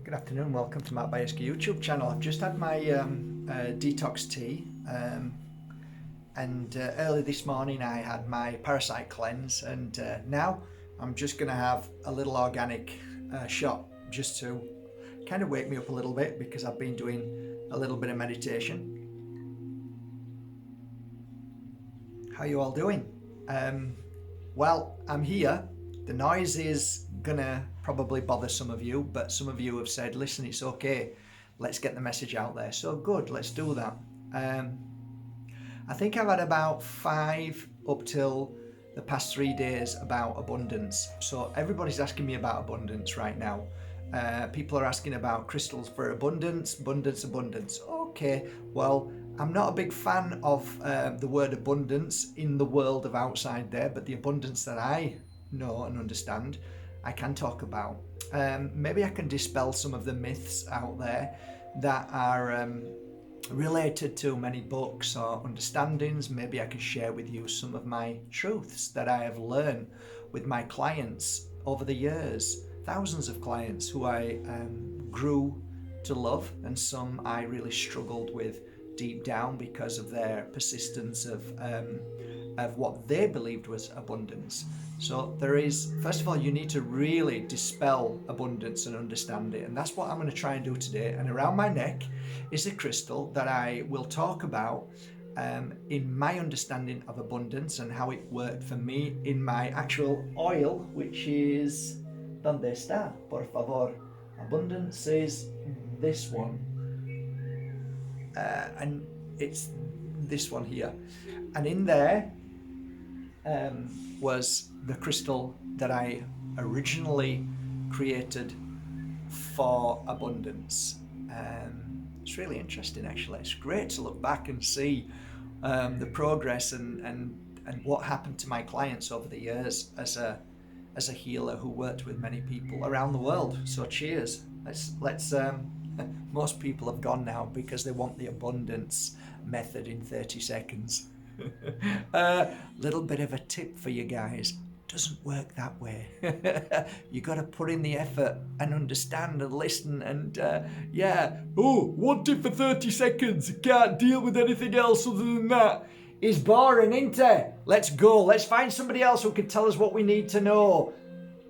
Good afternoon, welcome to my Bajerski YouTube channel. I've just had my detox tea and early this morning I had my parasite cleanse, and now I'm just going to have a little organic shot just to kind of wake me up a little bit, because I've been doing a little bit of meditation. How you all doing? Well, I'm here. The noise is gonna probably bother some of you, but some of you have said, listen, it's okay, let's get the message out there. So good, let's do that. I think I've had about 5 up till the past 3 days about abundance. So everybody's asking me about abundance right now. People are asking about crystals for abundance. Okay, well, I'm not a big fan of the word abundance in the world of outside there, but the abundance that I know and understand, I can talk about. Maybe I can dispel some of the myths out there that are related to many books or understandings. Maybe I can share with you some of my truths that I have learned with my clients over the years. Thousands of clients who I grew to love, and some I really struggled with deep down because of their persistence of what they believed was abundance. So there is, first of all, you need to really dispel abundance and understand it, and that's what I'm going to try and do today. And around my neck is a crystal that I will talk about in my understanding of abundance and how it worked for me in my actual oil, which is donde está, por favor. Abundance is this one, and it's this one here, and in there was the crystal that I originally created for abundance. It's really interesting, actually. It's great to look back and see the progress and what happened to my clients over the years as a healer who worked with many people around the world. So cheers. Let's most people have gone now because they want the abundance method in 30 seconds. Little bit of a tip for you guys: doesn't work that way. You got to put in the effort and understand and listen, and want it for 30 seconds, can't deal with anything else other than that. It's boring, isn't it? Let's go, let's find somebody else who can tell us what we need to know.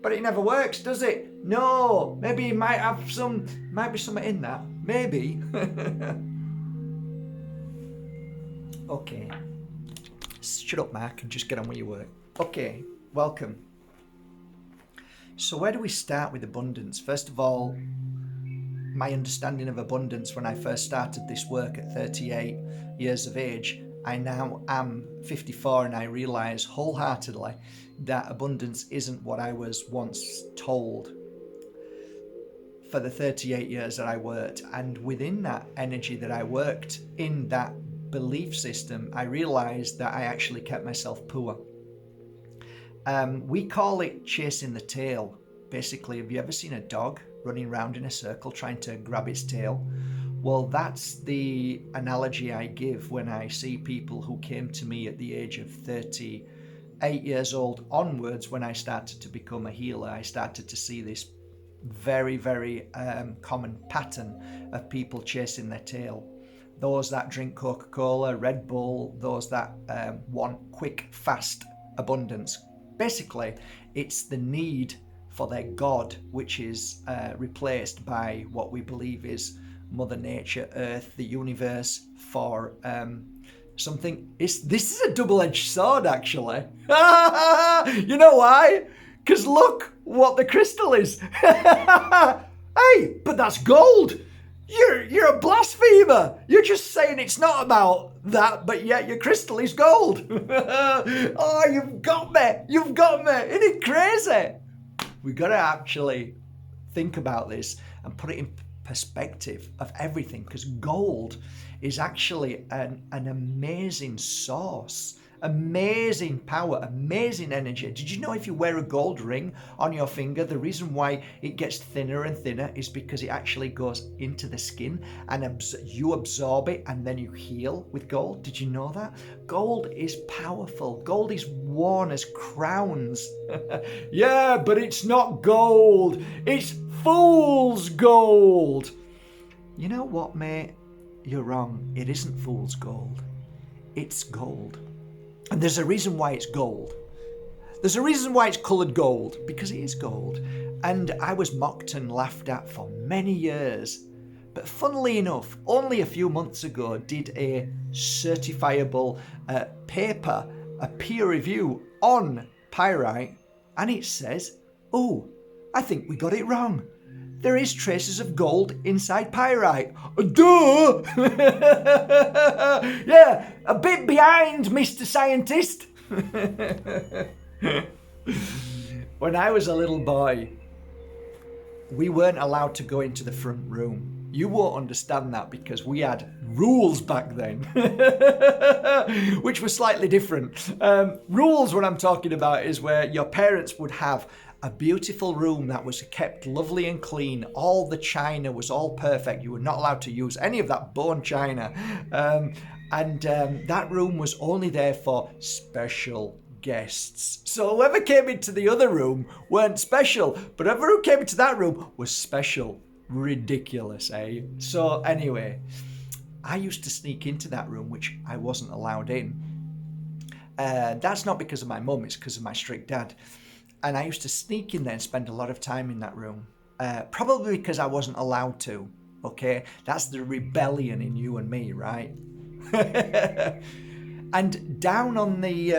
But it never works, does it? No, maybe it might be something in that, maybe. Okay, shut up, Mark, and just get on with your work. Okay, welcome. So where do we start with abundance? First of all, my understanding of abundance when I first started this work at 38 years of age. I now am 54, and I realise wholeheartedly that abundance isn't what I was once told for the 38 years that I worked. And within that energy that I worked in, that belief system, I realised that I actually kept myself poor. We call it chasing the tail. Basically, have you ever seen a dog running around in a circle trying to grab its tail? Well, that's the analogy I give when I see people who came to me at the age of 38 years old onwards. When I started to become a healer, I started to see this very, very common pattern of people chasing their tail. Those that drink Coca-Cola, Red Bull, those that want quick, fast abundance. Basically, it's the need for their God, which is replaced by what we believe is Mother Nature, Earth, the universe, for something. This is a double-edged sword, actually. You know why? Because look what the crystal is. Hey, but that's gold. You're a blasphemer. You're just saying it's not about that, but yet your crystal is gold. Oh, you've got me. Isn't it crazy? We've got to actually think about this and put it in perspective of everything, because gold is actually an amazing source, amazing power, amazing energy. Did you know if you wear a gold ring on your finger, the reason why it gets thinner and thinner is because it actually goes into the skin and you absorb it and then you heal with gold? Did you know that? Gold is powerful. Gold is worn as crowns. Yeah, but it's not gold. It's fool's gold. You know what, mate? You're wrong. It isn't fool's gold. It's gold. And there's a reason why it's gold. There's a reason why it's coloured gold, because it is gold. And I was mocked and laughed at for many years. But funnily enough, only a few months ago did a certifiable paper, a peer review on pyrite, and it says, oh, I think we got it wrong. There is traces of gold inside pyrite. Duh! Yeah, a bit behind, Mr. Scientist. When I was a little boy, we weren't allowed to go into the front room. You won't understand that because we had rules back then, which were slightly different. Rules, what I'm talking about, is where your parents would have a beautiful room that was kept lovely and clean. All the china was all perfect. You were not allowed to use any of that bone china. And that room was only there for special guests. So whoever came into the other room weren't special, but whoever came into that room was special. Ridiculous, eh? So anyway, I used to sneak into that room, which I wasn't allowed in. That's not because of my mum, it's because of my strict dad. And I used to sneak in there and spend a lot of time in that room. Probably because I wasn't allowed to, okay? That's the rebellion in you and me, right? And down on the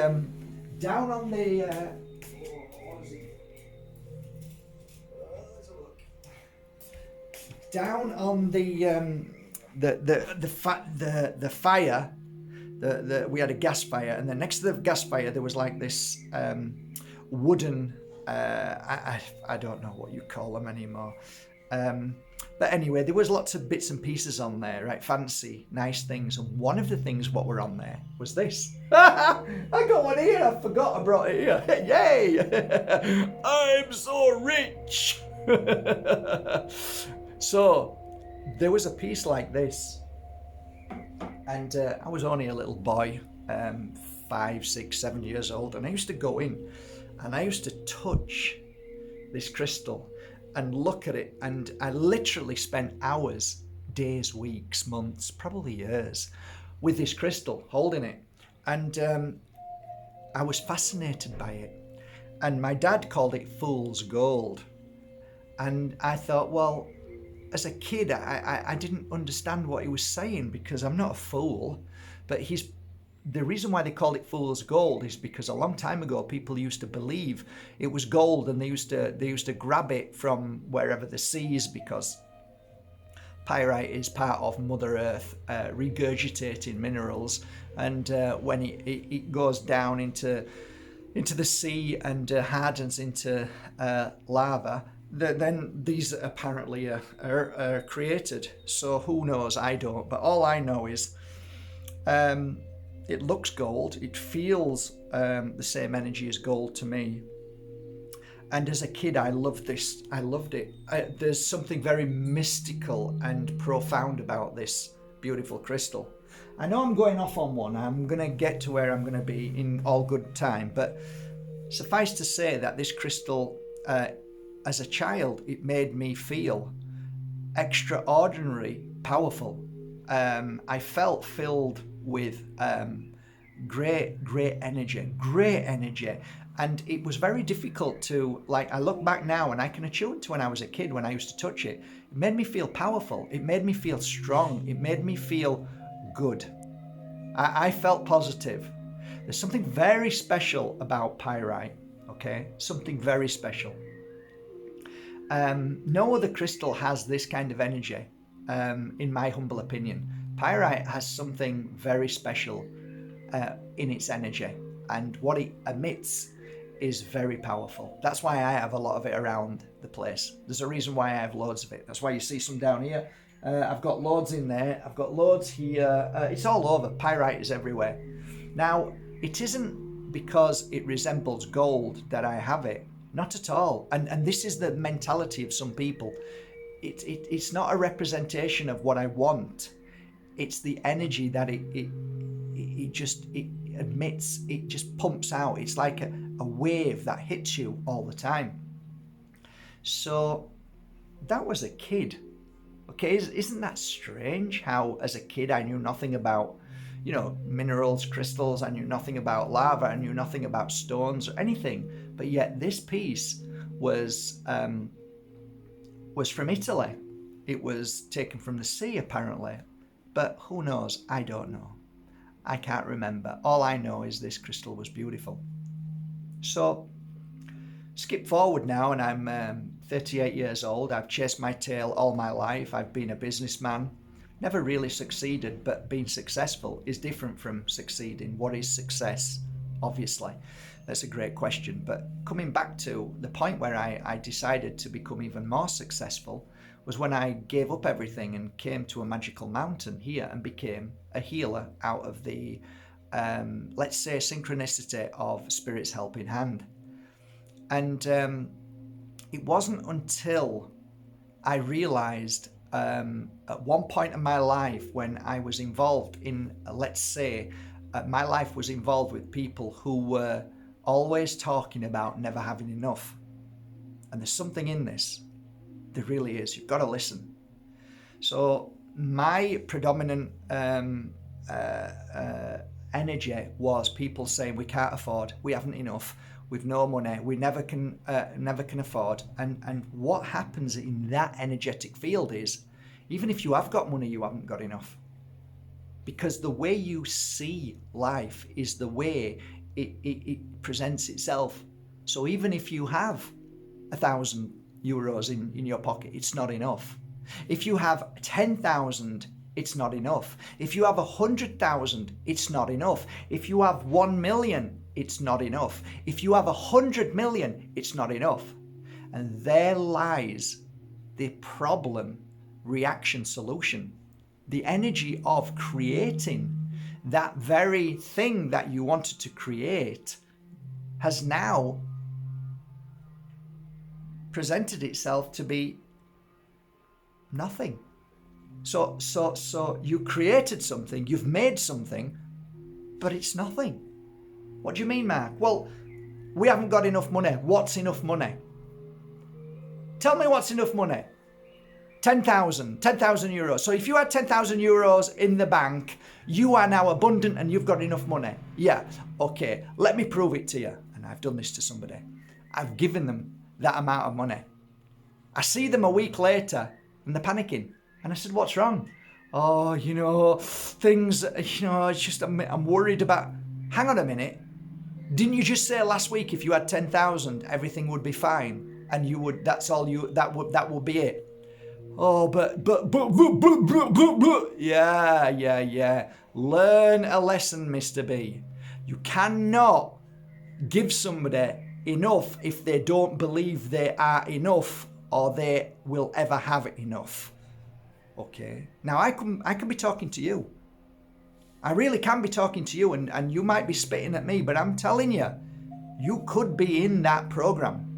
fire, we had a gas fire, and then next to the gas fire there was like this wooden, I don't know what you call them anymore. But anyway, there was lots of bits and pieces on there, right? Fancy, nice things. And one of the things what were on there was this. I got one here. I forgot I brought it here. Yay! I'm so rich. So there was a piece like this. And I was only a little boy, 5, 6, 7 years old. And I used to go in and I used to touch this crystal and look at it, and I literally spent hours, days, weeks, months, probably years with this crystal, holding it. And I was fascinated by it. And my dad called it fool's gold. And I thought, well, as a kid, I didn't understand what he was saying because I'm not a fool. But the reason why they called it fool's gold is because a long time ago people used to believe it was gold, and they used to grab it from wherever the seas, because pyrite is part of Mother Earth regurgitating minerals, and when it goes down into the sea and hardens into lava, then these apparently are created. So who knows? I don't. But all I know is it looks gold. It feels the same energy as gold to me. And as a kid, I loved this. I loved it. There's something very mystical and profound about this beautiful crystal. I know I'm going off on one. I'm going to get to where I'm going to be in all good time. But suffice to say that this crystal, as a child, it made me feel extraordinary, powerful. I felt filled with great energy. And it was very difficult to, I look back now and I can attune to when I was a kid, when I used to touch it. It made me feel powerful. It made me feel strong. It made me feel good. I felt positive. There's something very special about pyrite, okay? Something very special. No other crystal has this kind of energy, in my humble opinion. Pyrite has something very special in its energy, and what it emits is very powerful. That's why I have a lot of it around the place. There's a reason why I have loads of it. That's why you see some down here. I've got loads in there. I've got loads here. It's all over. Pyrite is everywhere. Now, it isn't because it resembles gold that I have it. Not at all. And this is the mentality of some people. It's not a representation of what I want. It's the energy that it emits. It just pumps out. It's like a wave that hits you all the time. So that was a kid. Okay, isn't that strange how as a kid I knew nothing about, minerals, crystals, I knew nothing about lava, I knew nothing about stones or anything, but yet this piece was from Italy. It was taken from the sea apparently, but who knows? I don't know. I can't remember. All I know is this crystal was beautiful. So skip forward now, and I'm 38 years old. I've chased my tail all my life. I've been a businessman. Never really succeeded, but being successful is different from succeeding. What is success? Obviously, that's a great question. But coming back to the point where I decided to become even more successful was when I gave up everything and came to a magical mountain here and became a healer out of the, let's say, synchronicity of Spirit's helping hand. And it wasn't until I realized at one point in my life when I was involved in, let's say, my life was involved with people who were always talking about never having enough. And there's something in this. There really is. You've got to listen. So my predominant energy was people saying we can't afford, we haven't enough, we've no money, we never can afford. And what happens in that energetic field is, even if you have got money, you haven't got enough. Because the way you see life is the way it presents itself. So even if you have €1,000 in your pocket, it's not enough. If you have 10,000, it's not enough. If you have 100,000, it's not enough. If you have 1 million, it's not enough. If you have 100 million, it's not enough. And there lies the problem, reaction, solution. The energy of creating that very thing that you wanted to create has now presented itself to be nothing. So you created something, you've made something, but it's nothing. What do you mean, Mark? Well, we haven't got enough money. What's enough money? Tell me what's enough money. 10,000 euros. So if you had 10,000 euros in the bank, you are now abundant and you've got enough money. Yeah, okay, let me prove it to you. And I've done this to somebody. I've given them that amount of money. I see them a week later and they're panicking. And I said, what's wrong? Oh, things, it's just, I'm worried about. Hang on a minute. Didn't you just say last week if you had 10,000, everything would be fine? And that would be it. Oh, but, yeah. Learn a lesson, Mr. B. You cannot give somebody enough if they don't believe they are enough or they will ever have enough. Okay. Now I can be talking to you. I really can be talking to you, and you might be spitting at me, but I'm telling you, you could be in that program.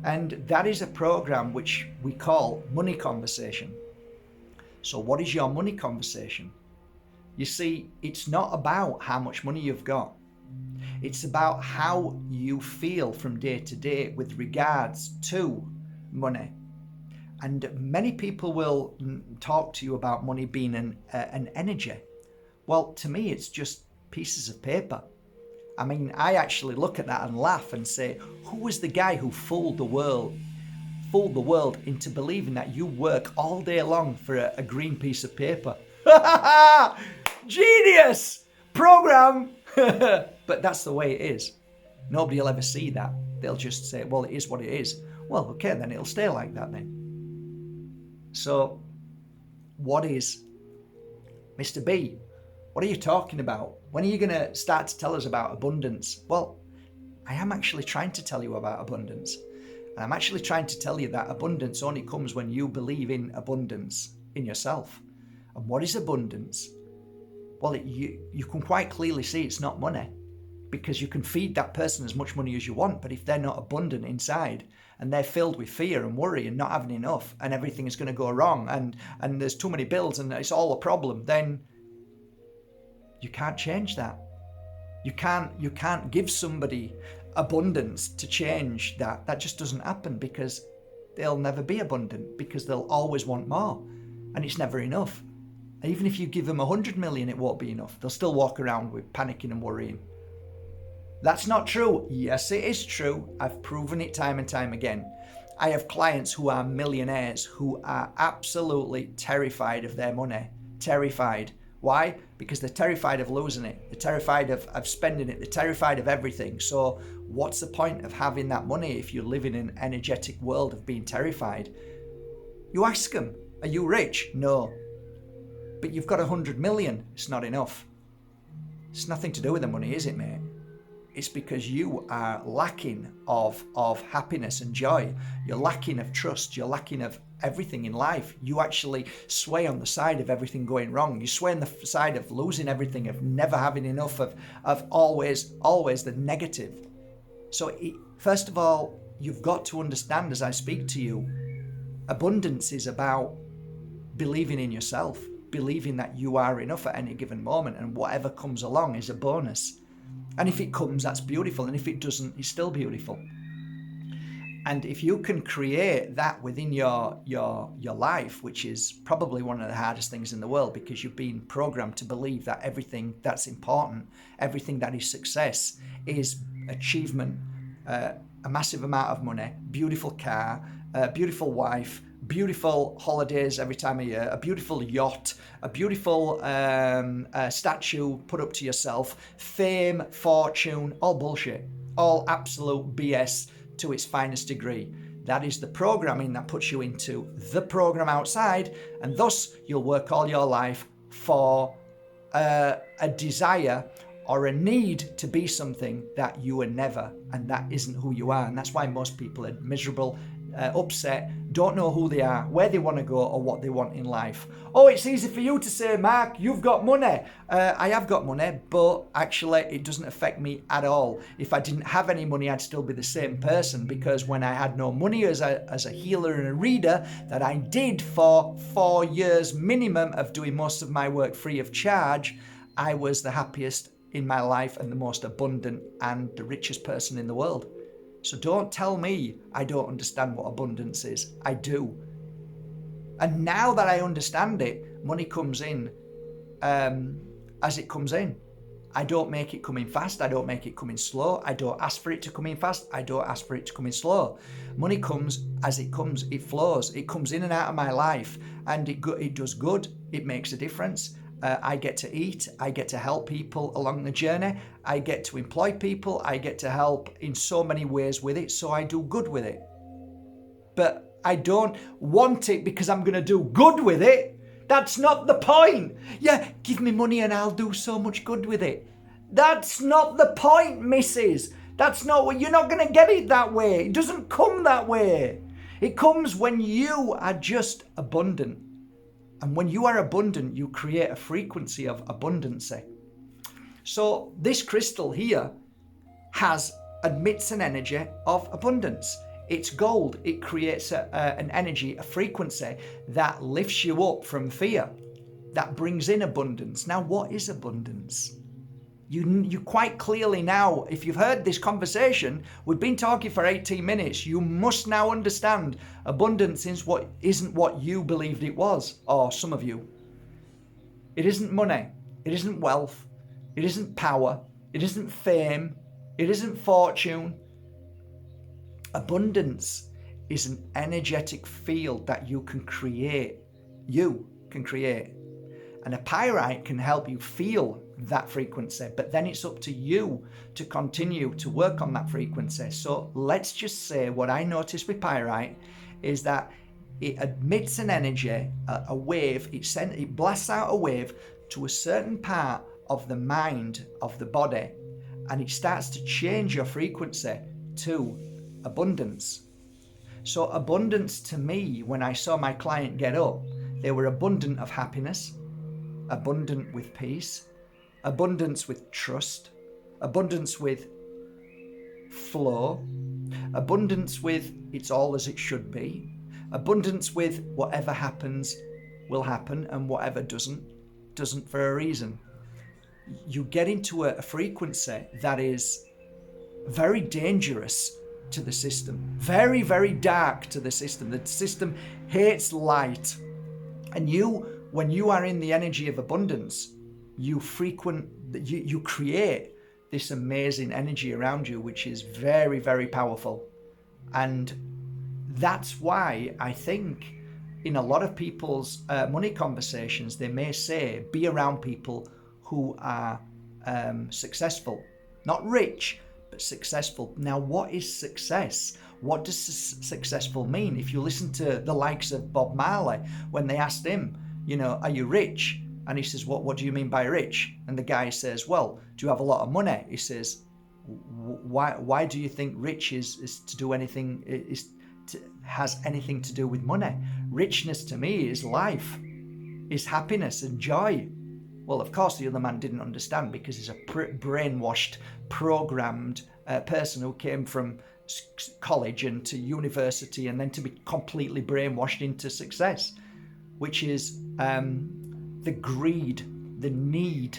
And that is a program which we call money conversation. So what is your money conversation? You see, it's not about how much money you've got. It's about how you feel from day to day with regards to money. And many people will talk to you about money being an energy. Well, to me, it's just pieces of paper. I mean, I actually look at that and laugh and say, who was the guy who fooled the world into believing that you work all day long for a green piece of paper? Genius! Program! But that's the way it is. Nobody will ever see that. They'll just say, well, it is what it is. Well, okay, then it'll stay like that then. So, what is Mr. B? What are you talking about? When are you going to start to tell us about abundance? Well, I am actually trying to tell you about abundance. And I'm actually trying to tell you that abundance only comes when you believe in abundance in yourself. And what is abundance? Well, you can quite clearly see it's not money, because you can feed that person as much money as you want, but if they're not abundant inside and they're filled with fear and worry and not having enough and everything is going to go wrong and there's too many bills and it's all a problem, then you can't change that. You can't give somebody abundance to change that. That just doesn't happen, because they'll never be abundant because they'll always want more, and it's never enough. Even if you give them 100 million, it won't be enough. They'll still walk around with panicking and worrying. That's not true. Yes, it is true. I've proven it time and time again. I have clients who are millionaires who are absolutely terrified of their money. Terrified. Why? Because they're terrified of losing it. They're terrified of spending it. They're terrified of everything. So what's the point of having that money if you live in an energetic world of being terrified? You ask them, are you rich? No. But you've got 100 million. It's not enough. It's nothing to do with the money, is it, mate? It's because you are lacking of happiness and joy. You're lacking of trust. You're lacking of everything in life. You actually sway on the side of everything going wrong. You sway on the side of losing everything, of never having enough, of always the negative. So first of all, you've got to understand as I speak to you, abundance is about believing in yourself, believing that you are enough at any given moment, and whatever comes along is a bonus. And if it comes, that's beautiful. And if it doesn't, it's still beautiful. And if you can create that within your life, which is probably one of the hardest things in the world, because you've been programmed to believe that everything that's important, everything that is success, is achievement, a massive amount of money, beautiful car, beautiful wife, beautiful holidays every time of year, a beautiful yacht, a beautiful statue put up to yourself, fame, fortune, all bullshit, all absolute BS to its finest degree. That is the programming that puts you into the program outside, and thus you'll work all your life for a desire or a need to be something that you were never, and that isn't who you are. And that's why most people are miserable, upset, don't know who they are, where they want to go, or what they want in life. Oh, it's easy for you to say, Mark, you've got money. I have got money, but actually it doesn't affect me at all. If I didn't have any money, I'd still be the same person, because when I had no money as a healer and a reader, that I did for 4 years minimum of doing most of my work free of charge, I was the happiest in my life and the most abundant and the richest person in the world. So don't tell me I don't understand what abundance is. I do. And now that I understand it, money comes in as it comes in. I don't make it come in fast. I don't make it come in slow. I don't ask for it to come in fast. I don't ask for it to come in slow. Money comes as it comes. It flows. It comes in and out of my life, and it does good. It makes a difference. I get to eat, I get to help people along the journey, I get to employ people, I get to help in so many ways with it, so I do good with it. But I don't want it because I'm going to do good with it. That's not the point. Yeah, give me money and I'll do so much good with it. That's not the point, missus. That's not what, you're not going to get it that way. It doesn't come that way. It comes when you are just abundant. And when you are abundant, you create a frequency of abundancy. So this crystal here emits an energy of abundance. It's gold. It creates an energy, a frequency that lifts you up from fear, that brings in abundance. Now, what is abundance? You quite clearly now, if you've heard this conversation, we've been talking for 18 minutes, you must now understand abundance isn't what you believed it was, or some of you. It isn't money, it isn't wealth, it isn't power, it isn't fame, it isn't fortune. Abundance is an energetic field that you can create. You can create. And a pyrite can help you feel that frequency, but then it's up to you to continue to work on that frequency. So let's just say what I noticed with pyrite is that it emits an energy, a wave, it blasts out a wave to a certain part of the mind of the body, and it starts to change your frequency to abundance. So abundance to me, when I saw my client get up, they were abundant of happiness, abundant with peace, abundance with trust, abundance with flow, abundance with it's all as it should be, abundance with whatever happens will happen and whatever doesn't for a reason. You get into a frequency that is very dangerous to the system. Very, very dark to the system. The system hates light. And when you are in the energy of abundance, you create this amazing energy around you, which is very, very powerful. And that's why I think in a lot of people's money conversations, they may say, be around people who are successful, not rich, but successful. Now, what is success? What does successful mean? If you listen to the likes of Bob Marley, when they asked him, are you rich? And he says, what do you mean by rich? And the guy says, well, do you have a lot of money? He says, why do you think rich is to do anything, has anything to do with money? Richness to me is life, is happiness and joy. Well, of course, the other man didn't understand, because he's a brainwashed, programmed person who came from college and to university and then to be completely brainwashed into success, which is the greed, the need,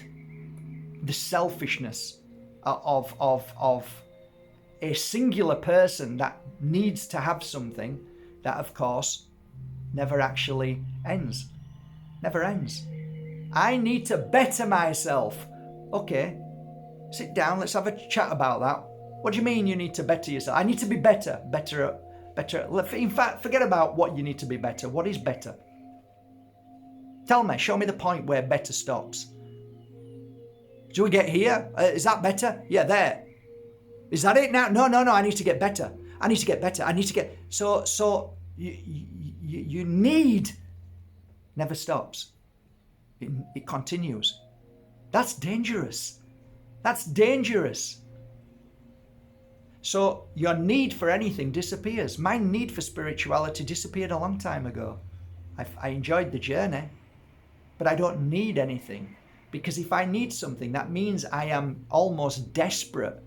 the selfishness of a singular person that needs to have something that, of course, never actually ends. Never ends. I need to better myself. Okay, sit down, let's have a chat about that. What do you mean you need to better yourself? I need to be better. In fact, forget about what you need to be better. What is better? Tell me, show me the point where better stops. Do we get here? Is that better? Yeah, there. Is that it now? No, I need to get better. So you need never stops. It continues. That's dangerous. So your need for anything disappears. My need for spirituality disappeared a long time ago. I enjoyed the journey, but I don't need anything. Because if I need something, that means I am almost desperate.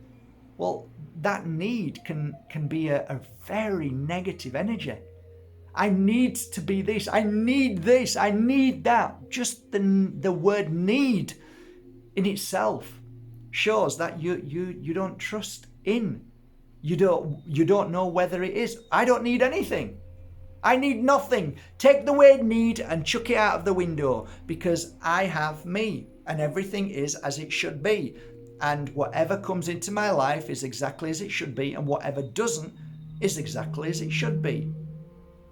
Well, that need can be a very negative energy. I need to be this, I need that. Just the word need in itself shows that you don't trust in. You don't know whether it is. I don't need anything. I need nothing. Take the word need and chuck it out of the window, because I have me and everything is as it should be. And whatever comes into my life is exactly as it should be, and whatever doesn't is exactly as it should be.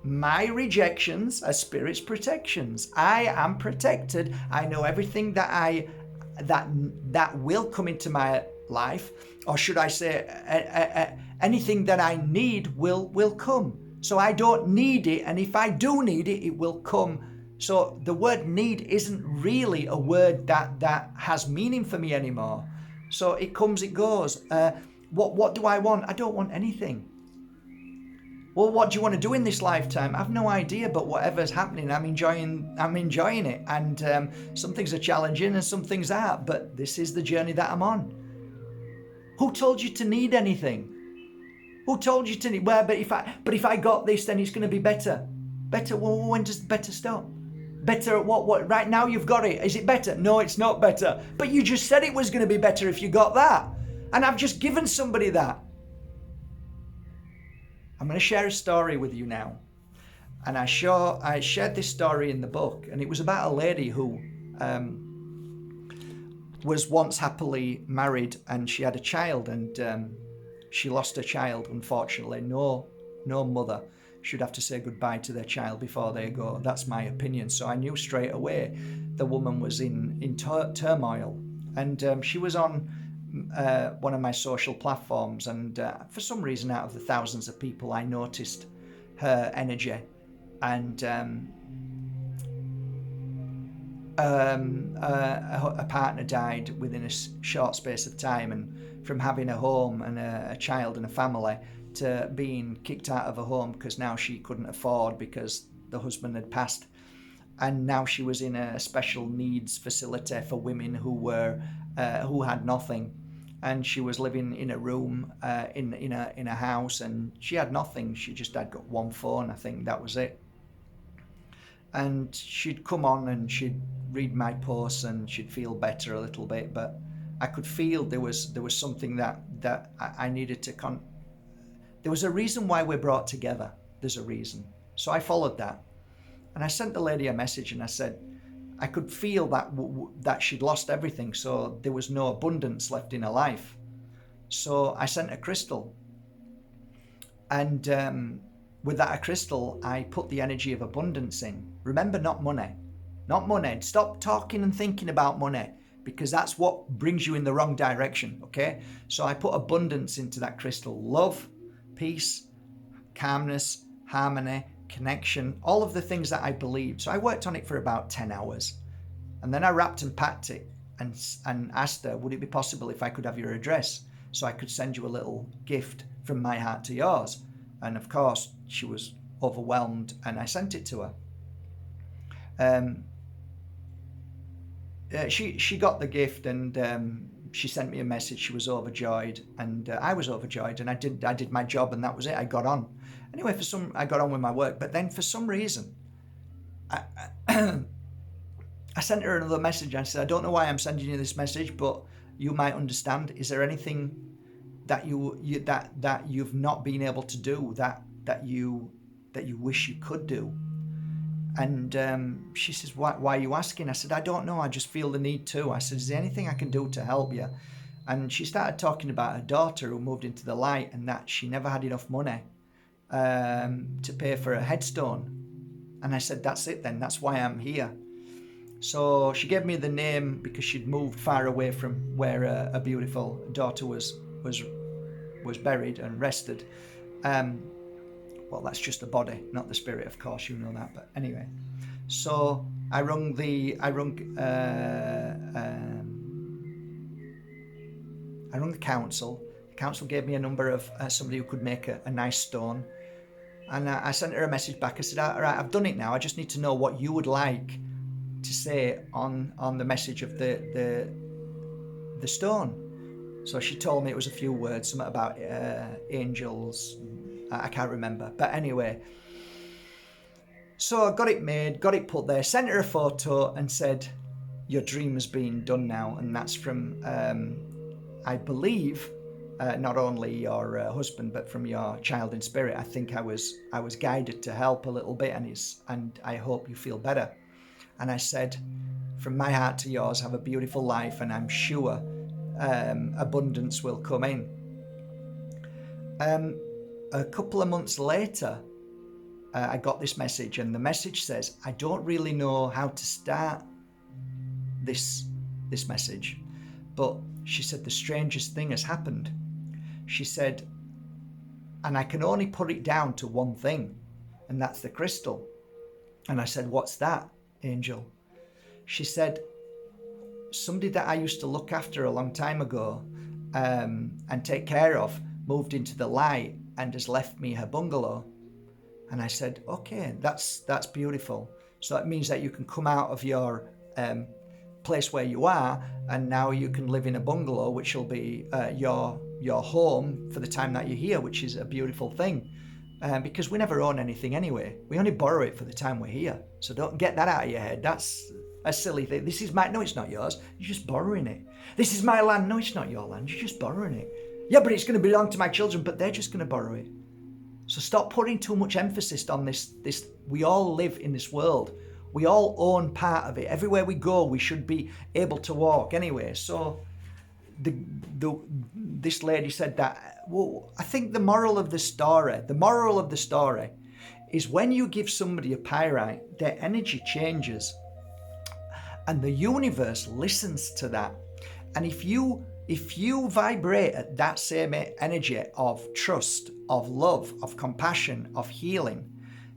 My rejections are Spirit's protections. I am protected. I know everything that will come into my life, or should I say, anything that I need will come. So I don't need it, and if I do need it, it will come. So the word need isn't really a word that has meaning for me anymore. So it comes, it goes. What do I want? I don't want anything. Well, what do you want to do in this lifetime? I've no idea, but whatever's happening, I'm enjoying it. And some things are challenging and some things aren't, but this is the journey that I'm on. Who told you to need anything? Who told you to need? Well, but if I got this, then it's going to be better. Better? Well, when does better stop? Better at what? Right now you've got it. Is it better? No, it's not better. But you just said it was going to be better if you got that. And I've just given somebody that. I'm going to share a story with you now. And I shared this story in the book, and it was about a lady who was once happily married, and she had a child, and she lost her child, unfortunately. No mother should have to say goodbye to their child before they go. That's my opinion. So I knew straight away the woman was in turmoil. And she was on one of my social platforms, and for some reason, out of the thousands of people, I noticed her energy. And a partner died within a short space of time, and from having a home and a child and a family to being kicked out of a home because now she couldn't afford because the husband had passed, and now she was in a special needs facility for women who had nothing, and she was living in a room in a house, and she had nothing. She just had got one phone, I think that was it. And she'd come on and she'd read my posts and she'd feel better a little bit, but I could feel there was something that I needed to There was a reason why we're brought together. There's a reason. So I followed that. And I sent the lady a message and I said, I could feel that she'd lost everything, so there was no abundance left in her life. So I sent a crystal. And with that crystal, I put the energy of abundance in. Remember, not money. Not money. Stop talking and thinking about money, because that's what brings you in the wrong direction, okay? So I put abundance into that crystal. Love, peace, calmness, harmony, connection, all of the things that I believed. So I worked on it for about 10 hours. And then I wrapped and packed it and asked her, would it be possible if I could have your address so I could send you a little gift from my heart to yours? And of course, she was overwhelmed and I sent it to her. She got the gift and she sent me a message. She was overjoyed and I was overjoyed, and I did my job, and that was it. I got on. Anyway, I got on with my work, but then for some reason, I sent her another message. I said, I don't know why I'm sending you this message, but you might understand. Is there anything that you've not been able to do that you wish you could do? And she says, why are you asking? I said, I don't know. I just feel the need to. I said, is there anything I can do to help you? And she started talking about her daughter who moved into the light and that she never had enough money to pay for a headstone. And I said, that's it then. That's why I'm here. So she gave me the name because she'd moved far away from where a beautiful daughter was buried and rested. Well, that's just the body, not the spirit, of course, you know that. But anyway, so I rung the council. The council gave me a number of somebody who could make a nice stone. And I sent her a message back. I said, all right, I've done it now. I just need to know what you would like to say on the message of the stone. So she told me it was a few words, something about angels. I can't remember. But anyway, so I got it made, got it put there, sent her a photo and said, your dream has been done now. And that's from, I believe, not only your husband, but from your child in spirit. I think I was guided to help a little bit, and I hope you feel better. And I said, from my heart to yours, have a beautiful life, and I'm sure abundance will come in. A couple of months later, I got this message, and the message says, I don't really know how to start this message, but she said, the strangest thing has happened. She said, and I can only put it down to one thing, and that's the crystal. And I said, what's that, Angel? She said, somebody that I used to look after a long time ago and take care of moved into the light and has left me her bungalow. And I said, okay, that's beautiful. So that means that you can come out of your place where you are, and now you can live in a bungalow, which will be your home for the time that you're here, which is a beautiful thing. Because we never own anything anyway. We only borrow it for the time we're here. So don't get that out of your head. That's a silly thing. This is no, it's not yours. You're just borrowing it. This is my land. No, it's not your land. You're just borrowing it. Yeah, but it's going to belong to my children, but they're just going to borrow it. So stop putting too much emphasis on this. We all live in this world. We all own part of it. Everywhere we go, we should be able to walk anyway. So this lady said that. Well, I think the moral of the story is when you give somebody a pyrite, their energy changes. And the universe listens to that. And if you vibrate at that same energy of trust, of love, of compassion, of healing,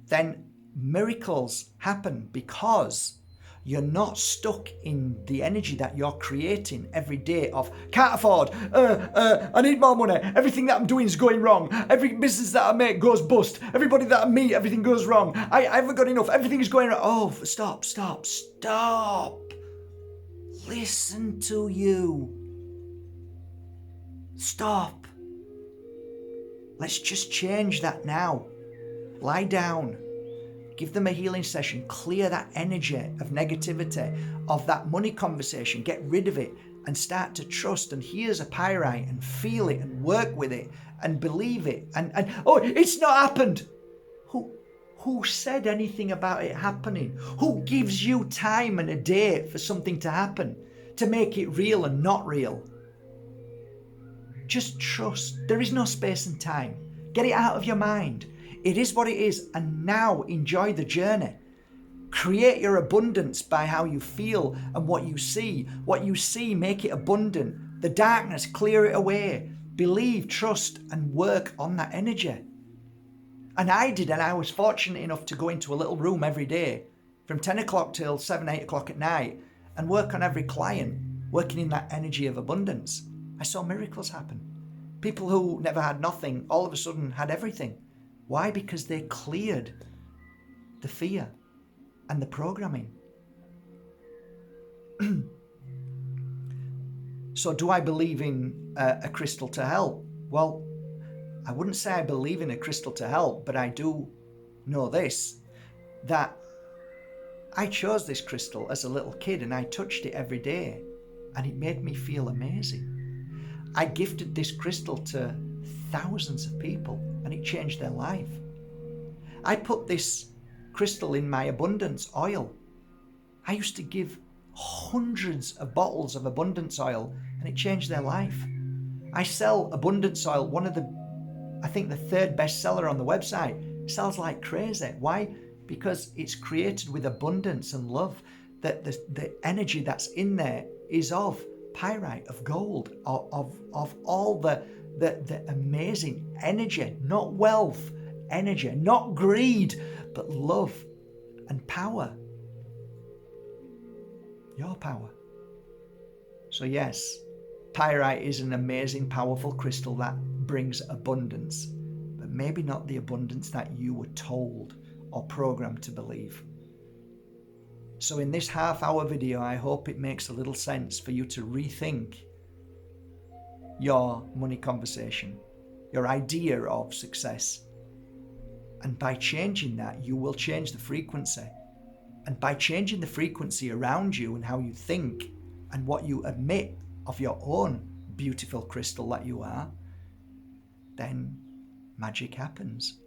then miracles happen because you're not stuck in the energy that you're creating every day of can't afford, I need more money, everything that I'm doing is going wrong, every business that I make goes bust, everybody that I meet, everything goes wrong, I haven't got enough, everything is going wrong. Oh, stop. Listen to you. Stop. Let's just change that now. Lie down. Give them a healing session. Clear that energy of negativity, of that money conversation. Get rid of it. and start to trust, and here's a pyrite, and feel it and work with it and believe it, and oh, it's not happened. Who said anything about it happening? Who gives you time and a date for something to happen, to make it real and not real? Just trust. There is no space and time. Get it out of your mind. It is what it is, and now enjoy the journey. Create your abundance by how you feel and what you see. What you see, make it abundant. The darkness, clear it away. Believe, trust, and work on that energy. And I did, and I was fortunate enough to go into a little room every day from 10 o'clock till 7, 8 o'clock at night and work on every client, working in that energy of abundance. I saw miracles happen. People who never had nothing, all of a sudden had everything. Why? Because they cleared the fear and the programming. So do I believe in a crystal to help? Well, I wouldn't say I believe in a crystal to help, but I do know this, that I chose this crystal as a little kid and I touched it every day and it made me feel amazing. I gifted this crystal to thousands of people and it changed their life. I put this crystal in my abundance oil. I used to give hundreds of bottles of abundance oil and it changed their life. I sell abundance oil, I think the third bestseller on the website, sells like crazy. Why? Because it's created with abundance and love. That the energy that's in there is of pyrite, of gold, of all the amazing energy, not wealth, energy, not greed, but love and power. Your power. So yes, pyrite is an amazing, powerful crystal that brings abundance, but maybe not the abundance that you were told or programmed to believe. So in this half-hour video, I hope it makes a little sense for you to rethink your money conversation, your idea of success. And by changing that, you will change the frequency. And by changing the frequency around you and how you think and what you admit of your own beautiful crystal that you are, then magic happens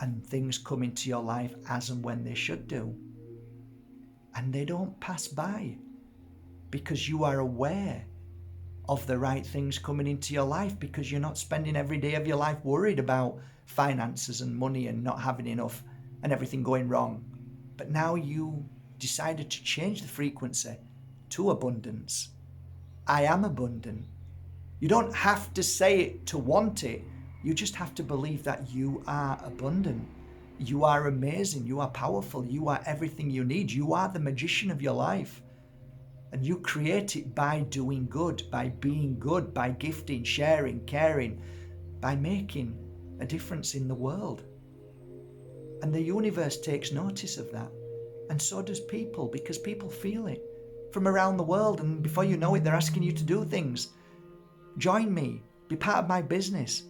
and things come into your life as and when they should do. And they don't pass by because you are aware of the right things coming into your life, because you're not spending every day of your life worried about finances and money and not having enough and everything going wrong. But now you decided to change the frequency to abundance. I am abundant. You don't have to say it to want it. You just have to believe that you are abundant. You are amazing. You are powerful. You are everything you need. You are the magician of your life. And you create it by doing good, by being good, by gifting, sharing, caring, by making a difference in the world. And the universe takes notice of that. And so does people, because people feel it from around the world. And before you know it, they're asking you to do things. Join me. Be part of my business.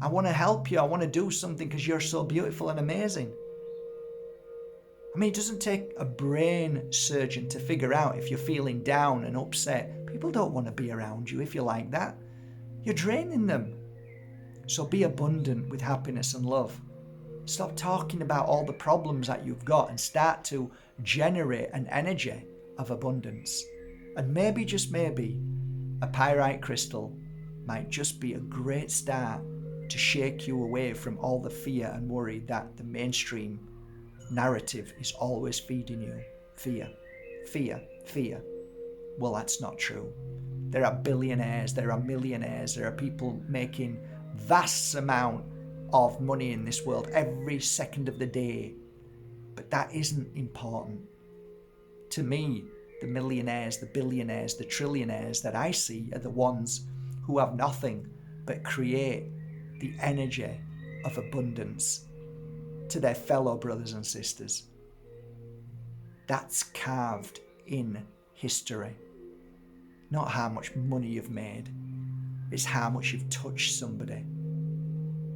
I want to help you. I want to do something because you're so beautiful and amazing. I mean, it doesn't take a brain surgeon to figure out if you're feeling down and upset. People don't want to be around you if you're like that. You're draining them. So be abundant with happiness and love. Stop talking about all the problems that you've got and start to generate an energy of abundance. And maybe, just maybe, a pyrite crystal might just be a great start to shake you away from all the fear and worry that the mainstream narrative is always feeding you. Fear, fear, fear. Well, that's not true. There are billionaires, there are millionaires, there are people making vast amount of money in this world every second of the day. But that isn't important. To me, the millionaires, the billionaires, the trillionaires that I see are the ones who have nothing but create the energy of abundance to their fellow brothers and sisters. That's carved in history. Not how much money you've made. It's how much you've touched somebody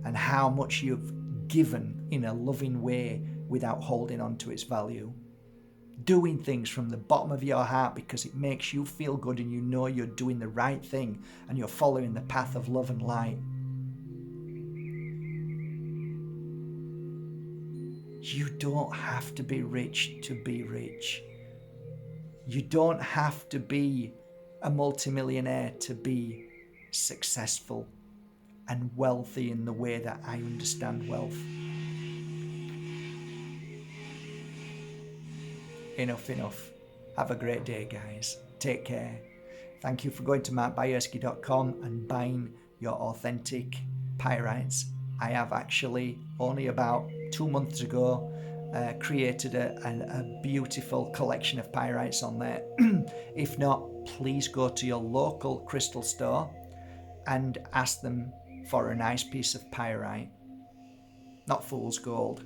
and how much you've given in a loving way without holding on to its value. doing things from the bottom of your heart because it makes you feel good and you know you're doing the right thing and you're following the path of love and light. You don't have to be rich to be rich. You don't have to be a multimillionaire to be successful and wealthy in the way that I understand wealth. Enough. Have a great day, guys. Take care. Thank you for going to markbajerski.com and buying your authentic pyrites. I have actually only about 2 months ago created a beautiful collection of pyrites on there. If not, please go to your local crystal store and ask them for a nice piece of pyrite. Not fool's gold.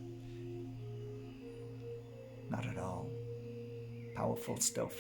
Not at all. Powerful stuff.